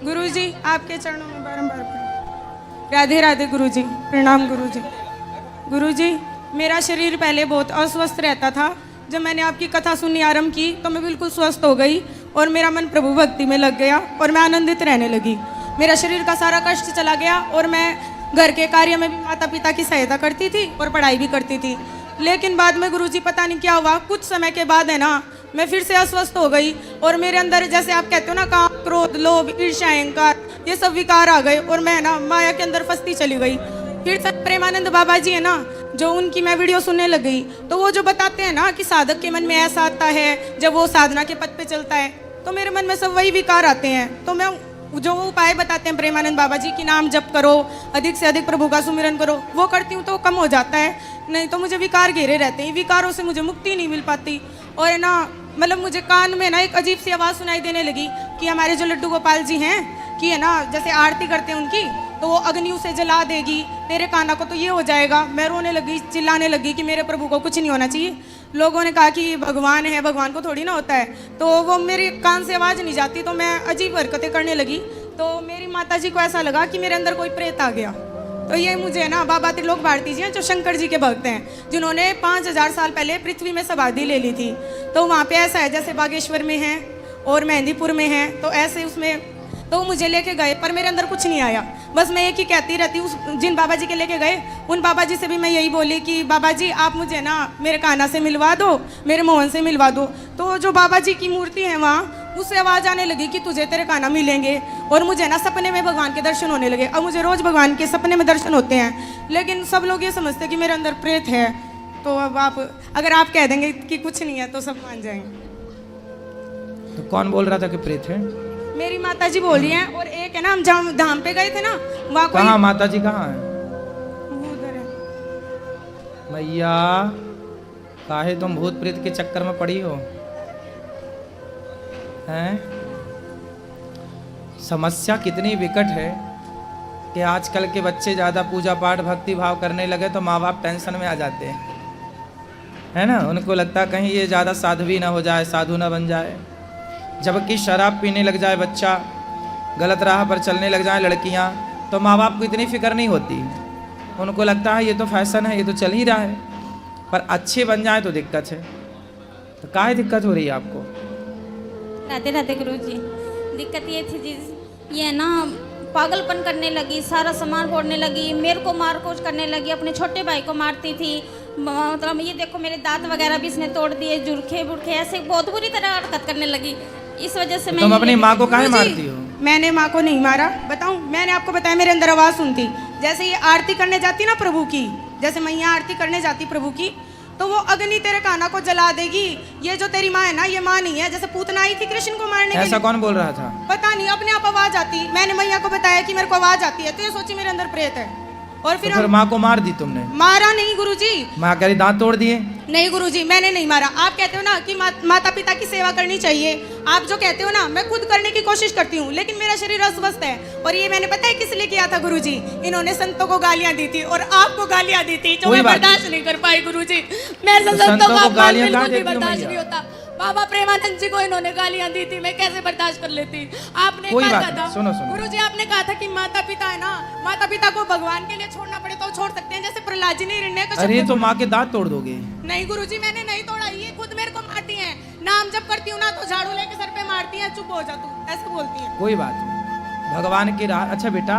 गुरुजी आपके चरणों में बारंबार प्रणाम। राधे राधे गुरुजी, प्रणाम गुरुजी। गुरुजी मेरा शरीर पहले बहुत अस्वस्थ रहता था। जब मैंने आपकी कथा सुननी आरंभ की तो मैं बिल्कुल स्वस्थ हो गई और मेरा मन प्रभु भक्ति में लग गया और मैं आनंदित रहने लगी। मेरा शरीर का सारा कष्ट चला गया और मैं घर के कार्य में भी माता पिता की सहायता करती थी और पढ़ाई भी करती थी। लेकिन बाद में गुरुजी पता नहीं क्या हुआ, कुछ समय के बाद है ना मैं फिर से अस्वस्थ हो गई और मेरे अंदर जैसे आप कहते हो ना काम, क्रोध, लोभ, ईर्ष्या, अहंकार, ये सब विकार आ गए और मैं ना माया के अंदर फंसती चली गई। फिर से प्रेमानंद बाबा जी है ना, जो उनकी मैं वीडियो सुनने लग गई तो वो जो बताते हैं ना कि साधक के मन में ऐसा आता है जब वो साधना के पथ पे चलता है, तो मेरे मन में सब वही विकार आते हैं। तो मैं जो उपाय बताते हैं प्रेमानंद बाबा जी कि नाम जप करो, अधिक से अधिक प्रभु का सुमिरन करो, वो करती हूँ तो कम हो जाता है, नहीं तो मुझे विकार घेरे रहते हैं। विकारों से मुझे मुक्ति नहीं मिल पाती। और है ना मतलब मुझे कान में ना एक अजीब सी आवाज़ सुनाई देने लगी कि हमारे जो लड्डू गोपाल जी हैं कि है ना जैसे आरती करते हैं उनकी, तो वो अग्नि उसे जला देगी, तेरे काना को तो ये हो जाएगा। मैं रोने लगी, चिल्लाने लगी कि मेरे प्रभु को कुछ नहीं होना चाहिए। लोगों ने कहा कि भगवान है, भगवान को थोड़ी ना होता है। तो वो मेरे कान से आवाज़ नहीं जाती, तो मैं अजीब हरकतें करने लगी। तो मेरी माता जी को ऐसा लगा कि मेरे अंदर कोई प्रेत आ गया। तो ये मुझे ना बाबा त्रिलोक भारती जी हैं जो शंकर जी के भक्त हैं, जिन्होंने 5000 साल पहले पृथ्वी में समाधि ले ली थी। तो वहाँ पे ऐसा है जैसे बागेश्वर में है और मेहंदीपुर में है, तो ऐसे उसमें तो मुझे लेके गए पर मेरे अंदर कुछ नहीं आया। बस मैं एक ही कहती रहती हूँ, जिन बाबा जी के लेके गए उन बाबा जी से भी मैं यही बोली कि बाबा जी आप मुझे ना मेरे कान्हा से मिलवा दो, मेरे मोहन से मिलवा दो। तो जो बाबा जी की मूर्ति है वहाँ, उससे आवाज़ आने लगी कि तुझे तेरे कान्हा मिलेंगे। और मुझे ना सपने में भगवान के दर्शन होने लगे। अब मुझे रोज़ भगवान के सपने में दर्शन होते हैं, लेकिन सब लोग ये समझते हैं कि मेरे अंदर प्रेत है। तो अब आप अगर आप कह देंगे कि कुछ नहीं है तो सब मान जाएंगे। तो कौन बोल रहा था कि प्रेत है? मेरी माता जी बोल रही हैं। और एक है ना, हम जहाँ धाम पे गए थे ना वहाँ कहाँ माता जी कहाँ है? उधर है। मैया काहे तुम भूत प्रेत के चक्कर में पड़ी हो? हैं? समस्या कितनी विकट है कि आजकल के बच्चे ज़्यादा पूजा पाठ भक्ति भाव करने लगे तो माँ बाप टेंशन में आ जाते हैं, है ना। उनको लगता है कहीं ये ज़्यादा साध्वी ना हो जाए, साधु ना बन जाए। जबकि शराब पीने लग जाए बच्चा, गलत राह पर चलने लग जाए लड़कियां, तो माँ बाप को इतनी फिक्र नहीं होती। उनको लगता है ये तो फैशन है, ये तो चल ही रहा है। पर अच्छे बन जाए तो दिक्कत है। तो काहे दिक्कत हो रही है आपको? राधे राधे गुरु जी। दिक्कत ये थी जी, ये ना पागलपन करने लगी, सारा सामान फोड़ने लगी, मेरे को मार कोच करने लगी, अपने छोटे भाई को मारती थी। मतलब ये देखो मेरे दांत वगैरह भी इसने तोड़ दिए, जुरखे बुरखे ऐसे बहुत बुरी तरह हरकत करने लगी। इस वजह से तुम अपनी माँ को काहे मारती हो? मैंने माँ को नहीं मारा। बताऊं, मैंने आपको बताया मेरे अंदर आवाज़ सुनती। जैसे ये आरती करने जाती ना प्रभु की, जैसे मैया आरती करने जाती प्रभु की, तो वो अग्नि तेरे काना को जला देगी। ये जो तेरी माँ है ना, ये माँ नहीं है। जैसे पूतना आई थी कृष्ण को मारने के लिए। ऐसा कौन बोल रहा था? पता नहीं, अपने आप आवाज आती। मैंने मैया को बताया कि मेरे को आवाज आती है, तो ये सोची मेरे अंदर प्रेत है। और फिर माँ को मार दी तुमने? मारा नहीं गुरुजी। माँ कह रही दांत तोड़ दिए? नहीं गुरुजी, मैंने नहीं मारा। आप कहते हो ना कि माता पिता की सेवा करनी चाहिए, आप जो कहते हो ना, मैं खुद करने की कोशिश करती हूँ, लेकिन मेरा शरीर अस्वस्थ है। और ये मैंने पता है किस लिए किया था गुरुजी? इन्होंने संतों को गालियां दी थी और आपको गालियां दी थी, जो मैं बर्दाश्त नहीं कर पाई गुरुजी। मैं संतों को गालियां बर्दाश्त नहीं होता। बाबा प्रेमानंद जी को इन्होंने गालियां दी थी, मैं कैसे बर्दाश्त कर लेती? आपने कहा था, सुनो सुनो, गुरुजी आपने कहा था कि माता पिता है ना, माता पिता को भगवान के लिए छोड़ना पड़े तो छोड़ सकते हैं, जैसे प्रहलाद जी ने हिरण्यकश्यप। अरे तो माँ के दांत तोड़ दोगे? नहीं गुरुजी, मैंने नहीं तोड़ा, ये खुद मेरे को मारती हैं। नाम जब करती हूँ ना तो झाड़ू लेके सर पे मारती हैं, चुप हो जा तू, ऐसे बोलती हैं। कोई बात नहीं, भगवान की राह। अच्छा बेटा,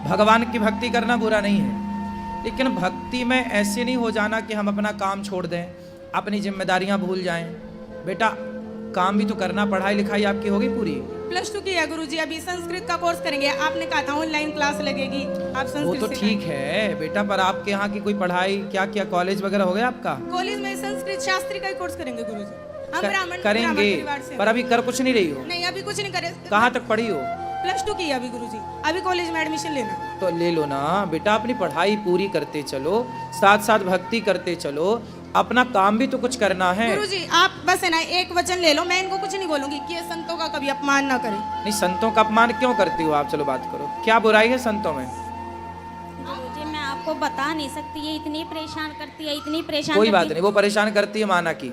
भगवान की भक्ति करना बुरा नहीं है, लेकिन भक्ति में ऐसे नहीं हो जाना कि हम अपना काम छोड़ दें, अपनी जिम्मेदारियां भूल जाएं। बेटा काम भी तो करना, पढ़ाई लिखाई आपकी होगी पूरी? +2 की है गुरुजी, अभी संस्कृत का कोर्स करेंगे। आपने कहा था ऑनलाइन क्लास लगेगी, आप संस्कृत। वो तो ठीक है बेटा, पर आपके यहाँ की कोई पढ़ाई क्या क्या कॉलेज वगैरह हो गया आपका? कॉलेज में संस्कृत शास्त्री का ही कोर्स करेंगे गुरुजी। हम ब्राह्मण करेंगे, पर अभी कर कुछ नहीं रही हो? नहीं, अभी कुछ नहीं करे। कहाँ तक पढ़ी हो? +2 की है अभी गुरुजी, अभी कॉलेज में एडमिशन लेना। तो ले लो ना बेटा, अपनी पढ़ाई पूरी करते चलो, साथ साथ भक्ति करते चलो, अपना काम भी तो कुछ करना है। गुरुजी आप बस है ना एक वचन ले लो, मैं इनको कुछ नहीं बोलूंगी कि ये संतों का कभी अपमान ना करें। नहीं, संतों का अपमान क्यों करती हो आप? चलो बात करो, क्या बुराई है संतों में? गुरुजी मैं आपको बता नहीं सकती, ये इतनी परेशान करती है, इतनी परेशान कोई करती बात नहीं, वो परेशान करती है माना की,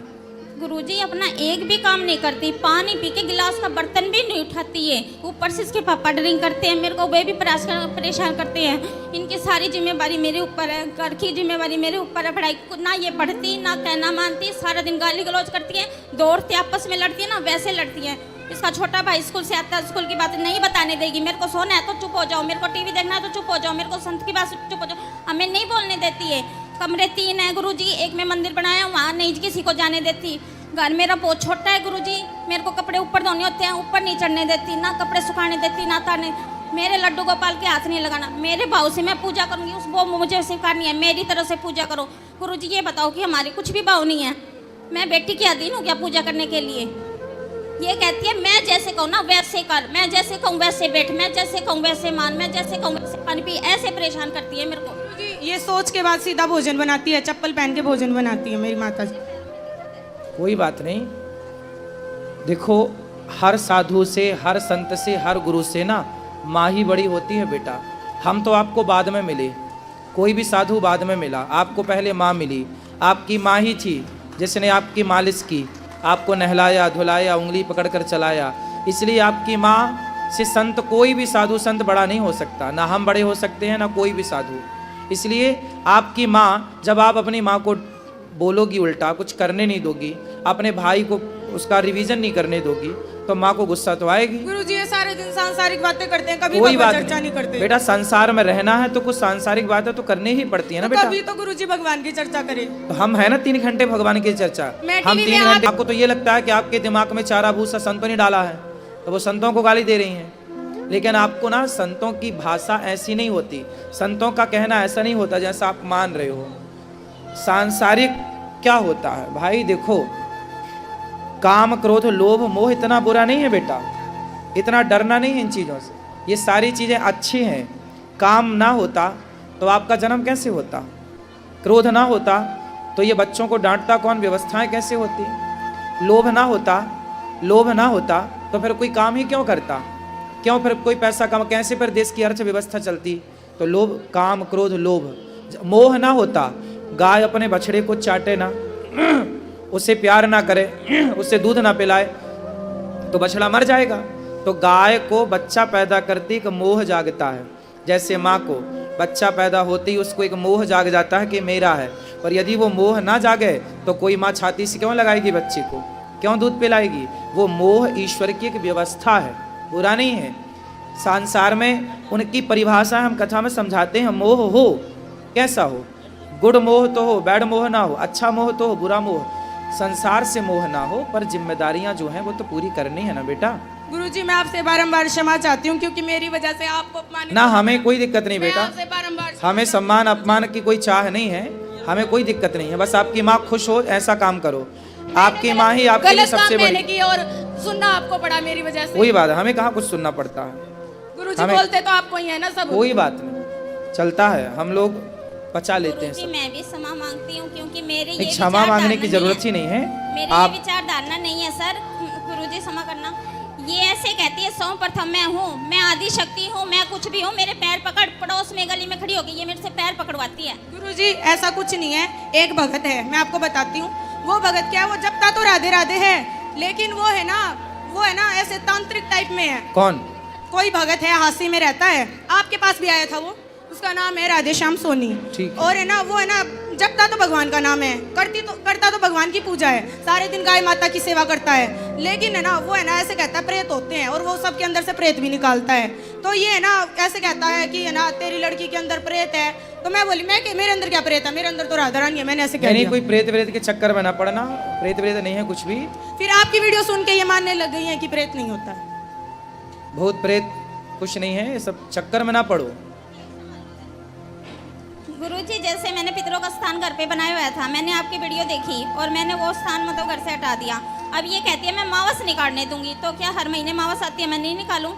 गुरुजी अपना एक भी काम नहीं करती, पानी पी के गिलास का बर्तन भी नहीं उठाती है। ऊपर से इसके पापा ड्रिंक करते हैं, मेरे को वे भी परेशान करते हैं। इनकी सारी जिम्मेवारी मेरे ऊपर है, घर की जिम्मेवारी मेरे ऊपर है। पढ़ाई ना ये पढ़ती ना कहना मानती, सारा दिन गाली गलौज करती है, दौड़ती आपस में लड़ती है ना वैसे लड़ती है। इसका छोटा भाई स्कूल से आता है, स्कूल की बात नहीं बताने देगी। मेरे को सोना है तो चुप हो जाओ, मेरे को टीवी देखना है तो चुप हो जाओ, मेरे को संत की बात चुप हो जाओ, हमें नहीं बोलने देती है। कमरे 3 है गुरुजी, एक में मंदिर बनाया, वहाँ नहीं किसी को जाने देती। घर मेरा बहुत छोटा है गुरुजी, मेरे को कपड़े ऊपर धोने होते हैं, ऊपर नहीं चढ़ने देती, ना कपड़े सुखाने देती ना ताने। मेरे लड्डू गोपाल के हाथ नहीं लगाना, मेरे भाव से मैं पूजा करूँगी, उस वो मुझे स्वीकारनी है, मेरी तरफ से पूजा करो। गुरुजी ये बताओ कि हमारे कुछ भी भाव नहीं है, मैं बेटी की अधीन हूँ क्या पूजा करने के लिए? ये कहती है मैं जैसे कहूँ ना वैसे कर, मैं जैसे कहूँ वैसे बैठ, मैं जैसे कहूँ वैसे मान, मैं जैसे कहूँ वैसे पानी पी, ऐसे परेशान करती है मेरे को। गुरुजी ये सोच के बाद सीधा भोजन बनाती है, चप्पल पहन के भोजन बनाती है मेरी माता जी। कोई बात नहीं, देखो हर साधु से, हर संत से, हर गुरु से ना माँ ही बड़ी होती है बेटा। हम तो आपको बाद में मिले, कोई भी साधु बाद में मिला, आपको पहले माँ मिली। आपकी माँ ही थी जिसने आपकी मालिश की, आपको नहलाया धुलाया, उंगली पकड़कर चलाया। इसलिए आपकी माँ से संत, कोई भी साधु संत बड़ा नहीं हो सकता, ना हम बड़े हो सकते हैं ना कोई भी साधु। इसलिए आपकी माँ, जब आप अपनी माँ को बोलोगी उल्टा, कुछ करने नहीं दोगी, अपने भाई को उसका रिवीजन नहीं करने दोगी, तो माँ को गुस्सा तो आएगी। गुरुजी ये सारे दिन सांसारिक बातें करते हैं, कभी कोई भगवत बात चर्चा नहीं करते। बेटा, संसार में रहना है तो कुछ सांसारिक बातें तो करनी ही पड़ती है ना बेटा। कभी तो गुरुजी भगवान की चर्चा करे। तो हम है ना 3 घंटे भगवान की चर्चा, मैं हम टीवी 3 में घंटे। आपको तो ये लगता है कि आपके दिमाग में चारा भूसा संतों ने डाला है, तो वो संतों को गाली दे रही हैं। लेकिन आपको ना संतों की भाषा ऐसी नहीं होती, संतों का कहना ऐसा नहीं होता जैसा आप मान रहे हो। सांसारिक क्या होता है भाई? देखो, काम क्रोध लोभ मोह इतना बुरा नहीं है बेटा, इतना डरना नहीं है इन चीज़ों से। ये सारी चीज़ें अच्छी हैं। काम ना होता तो आपका जन्म कैसे होता? क्रोध ना होता तो ये बच्चों को डांटता कौन? व्यवस्थाएं कैसे होती? लोभ ना होता तो फिर कोई काम ही क्यों करता? क्यों फिर कोई पैसा कमा, कैसे फिर देश की अर्थव्यवस्था चलती? तो लोभ, काम क्रोध लोभ। मोह ना होता, गाय अपने बछड़े को चाटे ना, उसे प्यार ना करे, उससे दूध ना पिलाए तो बछड़ा मर जाएगा। तो गाय को बच्चा पैदा करती एक मोह जागता है, जैसे माँ को बच्चा पैदा होती उसको एक मोह जाग जाता है कि मेरा है। और यदि वो मोह ना जागे तो कोई माँ छाती से क्यों लगाएगी बच्चे को, क्यों दूध पिलाएगी? वो मोह ईश्वर की एक व्यवस्था है, बुरा नहीं है। संसार में उनकी परिभाषा हम कथा में समझाते हैं। मोह हो कैसा हो, गुड मोह तो हो, बैड मोह ना हो, अच्छा मोह तो हो, बुरा मोह। संसार से मोह ना हो, पर जिम्मेदारियां जो हैं वो तो पूरी करनी है ना बेटा। गुरुजी मैं आपसे बारंबार क्षमा चाहती हूँ, क्योंकि मेरी वजह से आपको अपमानित ना, हमें कोई दिक्कत नहीं मैं बेटा, आपसे बारंबार हमें सम्मान अपमान की कोई चाह नहीं है, हमें कोई दिक्कत नहीं है। बस आपकी माँ खुश हो ऐसा काम करो, आपकी माँ ही आपके लिए गलत काम सबसे मैंने बड़ी। की और सुनना आपको पड़ा मेरी वजह से। कोई बात है, हमें कहाँ कुछ सुनना पड़ता है, गुरुजी हमें- बोलते तो आपको ही है ना सब। कोई बात नहीं, चलता है, हम लोग पचा लेते हैं गुरुजी सब। मैं भी क्षमा मांगती हूँ, क्योंकि मेरे ये एक क्षमा मांगने की जरूरत ही नहीं है। मेरी आप ये विचारधारणा नहीं है सर। गुरुजी क्षमा करना। ये ऐसे कहती है सर्वप्रथम मैं हूँ, मैं आदि शक्ति हूँ, मैं कुछ भी हूँ, मेरे पैर पकड़, पड़ोस में गली में खड़ी होगी ये मेरे से पैर पकड़वाती है। गुरुजी ऐसा कुछ नहीं है, एक भगत है, मैं आपको बताती हूँ। वो भगत क्या है, वो जपता तो राधे राधे है, लेकिन वो है ना ऐसे तांत्रिक टाइप में है। कौन? कोई भगत है, हासी में रहता है, आपके पास भी आया था वो, उसका नाम है राधे श्याम सोनी। ठीक है। और है ना वो है ना जपता तो भगवान का नाम है, करता तो भगवान की पूजा है, सारे दिन गाय माता की सेवा करता है, लेकिन है ना वो है ना ऐसे कहता है प्रेत होते हैं, और वो सबके अंदर से प्रेत भी निकालता है। तो ये है ना ऐसे कहता है कि है ना तेरी लड़की के अंदर प्रेत है। तो मैं बोली मैं कि मेरे अंदर क्या प्रेत है, मेरे अंदर तो राधा रानी है, मैंने ऐसे कह नहीं, दिया। कोई प्रेत व्रेत के चक्कर में ना पड़ना, प्रेत व्रेत नहीं है कुछ भी। फिर आपकी वीडियो सुन के ये मानने लग गई है कि प्रेत नहीं होता है। भूत प्रेत कुछ नहीं है, ये सब चक्कर में ना पड़ो। गुरुजी जैसे मैंने पितरों का स्थान घर पे बनाया हुआ था, मैंने आपकी वीडियो देखी और मैंने वो स्थान मतलब घर से हटा दिया। अब ये कहती है मैं मावस नहीं काटने दूंगी, तो क्या हर महीने मावस आती है मैं नहीं निकालूं?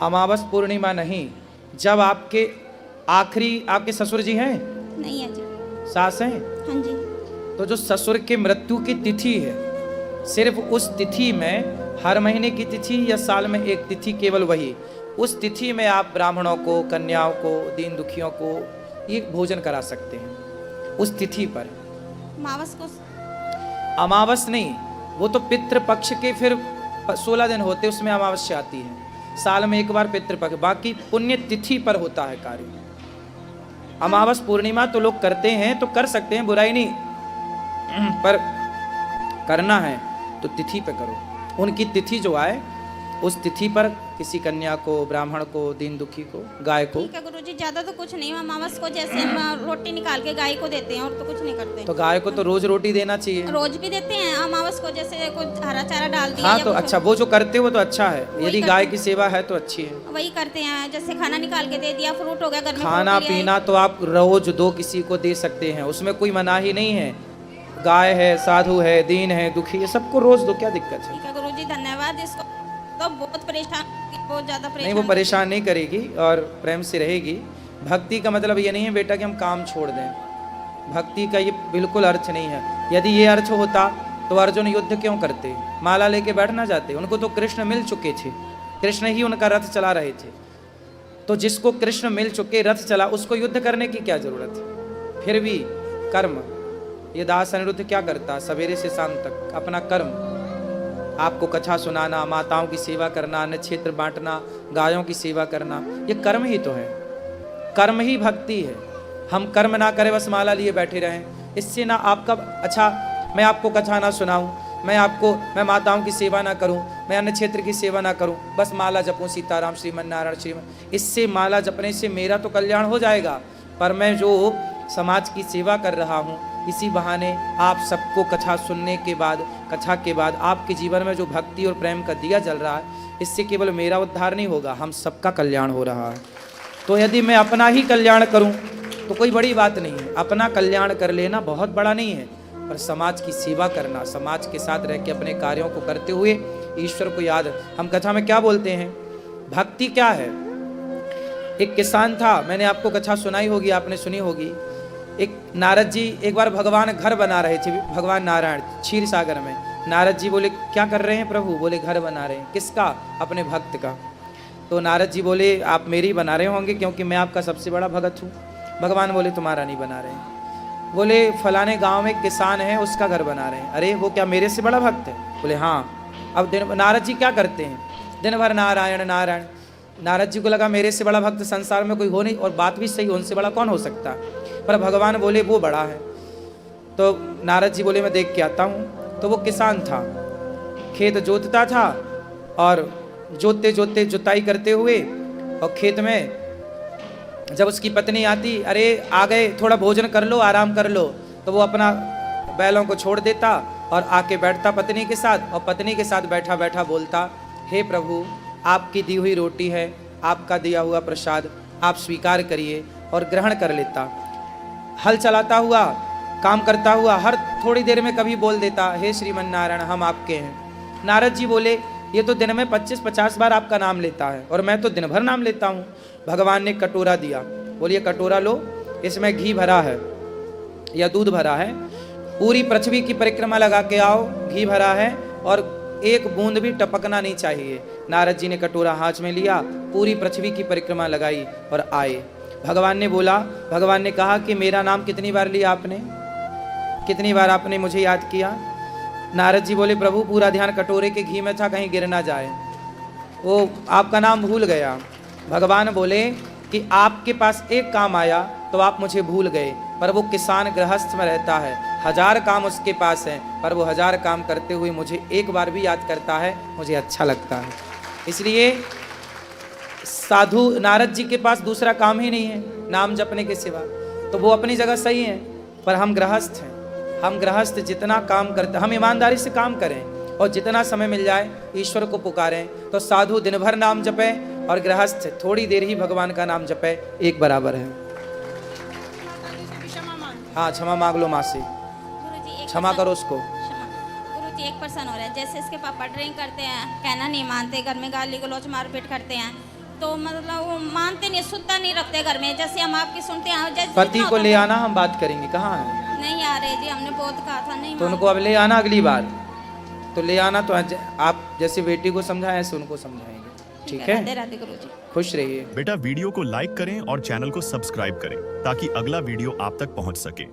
अमावस पूर्णिमा नहीं, जब आपके आखिरी, आपके ससुर जी हैं, नहीं है जी। सास हैं, हाँ जी। तो जो ससुर के मृत्यु की तिथि है, सिर्फ उस तिथि में, हर महीने की तिथि या साल में एक तिथि, केवल वही, उस तिथि में आप ब्राह्मणों को, कन्याओं को, दीन दुखियों को ये भोजन करा सकते हैं उस तिथि पर। मावस को अमावस नहीं, वो तो पितृपक्ष के फिर 16 दिन होते, उसमें अमावस्या आती है, साल में एक बार पितृपक्ष, बाकी पुण्य तिथि पर होता है कार्य। अमावस पूर्णिमा तो लोग करते हैं, तो कर सकते हैं, बुराई नहीं, पर करना है तो तिथि पे करो। उनकी तिथि जो आए उस तिथि पर किसी कन्या को, ब्राह्मण को, दीन दुखी को, गाय को। ठीक है गुरुजी, ज्यादा तो कुछ नहीं, अमावस को जैसे हम रोटी निकाल के गाय को देते हैं और तो कुछ नहीं करते। तो गाय को तो रोज रोटी देना चाहिए। रोज भी देते हैं, अमावस को जैसे कुछ हरा चारा डाल दिया। हाँ तो अच्छा, वो जो करते हो वो तो अच्छा है, यदि गाय की सेवा है तो अच्छी है। वही करते हैं, जैसे खाना निकाल के दे दिया, फ्रूट हो गया घर में, खाना पीना तो आप रोज दो किसी को दे सकते हैं, उसमें कोई मनाही नहीं है। गाय है, साधु है, दीन है, दुखी है, सबको रोज दो, क्या दिक्कत है। ठीक है गुरुजी, धन्यवाद। इसको तो बहुत परेशान, बहुत ज्यादा परेशान। नहीं, वो परेशान नहीं करेगी और प्रेम से रहेगी। भक्ति का मतलब ये नहीं है बेटा कि हम काम छोड़ दें, भक्ति का ये बिल्कुल अर्थ नहीं है। यदि ये अर्थ होता तो अर्जुन युद्ध क्यों करते, माला लेके बैठ ना जाते। उनको तो कृष्ण मिल चुके थे, कृष्ण ही उनका रथ चला रहे थे। तो जिसको कृष्ण मिल चुके, रथ चला, उसको युद्ध करने की क्या जरूरत है। फिर भी कर्म, ये दास अनिरुद्ध क्या करता, सवेरे से शाम तक अपना कर्म, आपको कथा सुनाना, माताओं की सेवा करना, अन्न क्षेत्र बांटना, गायों की सेवा करना, ये कर्म ही तो है, कर्म ही भक्ति है। हम कर्म ना करें, बस माला लिए बैठे रहें, इससे ना आपका अच्छा, मैं आपको कथा ना सुनाऊं, मैं माताओं की सेवा ना करूं, मैं अन्न क्षेत्र की सेवा ना करूं, बस माला जपूं सीताराम श्रीमन नारायण श्रीमन, इससे माला जपने से मेरा तो कल्याण हो जाएगा, पर मैं जो समाज की सेवा कर रहा हूं, इसी बहाने आप सबको कथा सुनने के बाद, कथा के बाद आपके जीवन में जो भक्ति और प्रेम का दिया जल रहा है, इससे केवल मेरा उद्धार नहीं होगा, हम सबका कल्याण हो रहा है। तो यदि मैं अपना ही कल्याण करूं तो कोई बड़ी बात नहीं है, अपना कल्याण कर लेना बहुत बड़ा नहीं है, पर समाज की सेवा करना, समाज के साथ रह के अपने कार्यों को करते हुए ईश्वर को याद। हम कथा में क्या बोलते हैं, भक्ति क्या है। एक किसान था, मैंने आपको कथा सुनाई होगी, आपने सुनी होगी। एक नारद जी एक बार भगवान घर बना रहे थे, भगवान नारायण क्षीर सागर में। नारद जी बोले क्या कर रहे हैं प्रभु, बोले घर बना रहे हैं। किसका, अपने भक्त का। तो नारद जी बोले आप मेरी बना रहे होंगे क्योंकि मैं आपका सबसे बड़ा भगत हूँ। भगवान बोले तुम्हारा नहीं बना रहे हैं। बोले फलाने गांव में एक किसान है, उसका घर बना रहे हैं। अरे वो क्या मेरे से बड़ा भक्त है, बोले हाँ। अब नारद जी क्या करते हैं, दिन भर नारायण नारायण। नारद जी को लगा मेरे से बड़ा भक्त संसार में कोई हो नहीं, और बात भी सही, उनसे बड़ा कौन हो सकता है, पर भगवान बोले वो बड़ा है। तो नारद जी बोले मैं देख के आता हूँ। तो वो किसान था, खेत जोतता था, और जोतते जोतते जुताई करते हुए, और खेत में जब उसकी पत्नी आती, अरे आ गए, थोड़ा भोजन कर लो, आराम कर लो, तो वो अपना बैलों को छोड़ देता और आके बैठता पत्नी के साथ, और पत्नी के साथ बैठा बैठा बोलता, हे प्रभु आपकी दी हुई रोटी है, आपका दिया हुआ प्रसाद आप स्वीकार करिए, और ग्रहण कर लेता। हल चलाता हुआ, काम करता हुआ, हर थोड़ी देर में कभी बोल देता, हे श्रीमन नारायण हम आपके हैं। नारद जी बोले ये तो दिन में 25-50 बार आपका नाम लेता है, और मैं तो दिन भर नाम लेता हूँ। भगवान ने कटोरा दिया, बोलिए कटोरा लो, इसमें घी भरा है या दूध भरा है, पूरी पृथ्वी की परिक्रमा लगा के आओ, घी भरा है और एक बूंद भी टपकना नहीं चाहिए। नारद जी ने कटोरा हाथ में लिया, पूरी पृथ्वी की परिक्रमा लगाई और आए। भगवान ने बोला, भगवान ने कहा कि मेरा नाम कितनी बार लिया आपने, कितनी बार आपने मुझे याद किया। नारद जी बोले प्रभु पूरा ध्यान कटोरे के घी में था, कहीं गिर ना जाए, वो आपका नाम भूल गया। भगवान बोले कि आपके पास एक काम आया तो आप मुझे भूल गए, पर वो किसान गृहस्थ में रहता है, 1000 काम उसके पास हैं, पर वो 1000 काम करते हुए मुझे एक बार भी याद करता है, मुझे अच्छा लगता है। इसलिए साधु नारद जी के पास दूसरा काम ही नहीं है नाम जपने के सिवा, तो वो अपनी जगह सही है, पर हम गृहस्थ हैं। हम गृहस्थ जितना काम करते, हम ईमानदारी से काम करें और जितना समय मिल जाए ईश्वर को पुकारें। तो साधु दिन भर नाम जपे और गृहस्थ थोड़ी देर ही भगवान का नाम जपे, एक बराबर है। हाँ क्षमा मांग लो माँ से, क्षमा करो उसको। गुरुजी एक पर्सन हो रहा है, जैसे इसके पापा ड्रिंक करते हैं, कहना नहीं मानते, घर में गाली गलौज मारपीट करते हैं, तो मतलब वो मानते नहीं, सुनता नहीं रखते घर में। जैसे हम आपकी सुनते हैं, पति को ले आना, हम बात करेंगे। कहाँ है? नहीं आ रहे जी, हमने बहुत कहा था नहीं। तो उनको अब ले आना, अगली बार तो ले आना। तो आप जैसे बेटी को समझाएं ऐसे उनको समझाएंगे, ठीक है? राधे राधे गुरुजी, खुश रहिए। बेटा वीडियो को लाइक करें और चैनल को सब्सक्राइब करें ताकि अगला वीडियो आप तक पहुंच सके।